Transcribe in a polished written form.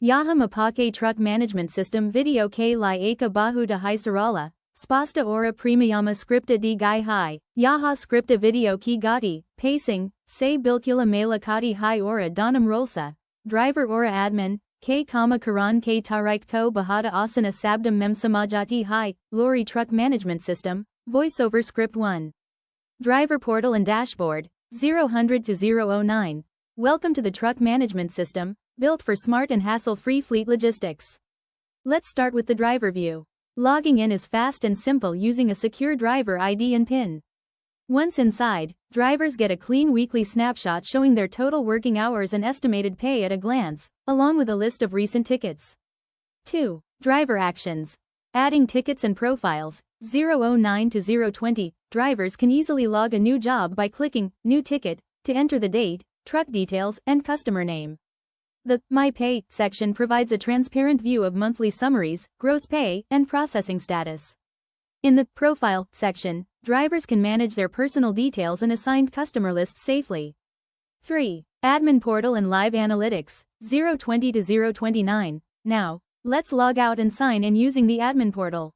Yaha Mapake Truck Management System Video K Lai Eka Bahu de Hai Sarala, Spasta Ora Primayama Scripta di Gai Hai, Yaha Scripta Video Ki Gati, Pacing, Se Bilkula Mela Kati Hai Ora Donam Rolsa, Driver Ora Admin, K Karan K Taraik Ko Bahada Asana Sabdam Mem Samajati Hai, Lorry Truck Management System, VoiceOver Script 1. Driver Portal and Dashboard, 000 to 009. Welcome to the Truck Management System, built for smart and hassle-free fleet logistics. Let's start with the driver view. Logging in is fast and simple using a secure driver ID and PIN. Once inside, drivers get a clean weekly snapshot showing their total working hours and estimated pay at a glance, along with a list of recent tickets. 2. Driver Actions. Adding tickets and profiles, 009 to 020, drivers can easily log a new job by clicking New Ticket to enter the date, truck details, and customer name. The My Pay section provides a transparent view of monthly summaries, gross pay, and processing status. In the Profile section, drivers can manage their personal details and assigned customer lists safely. 3. Admin Portal and Live Analytics, 020 to 029. Now, let's log out and sign in using the Admin Portal.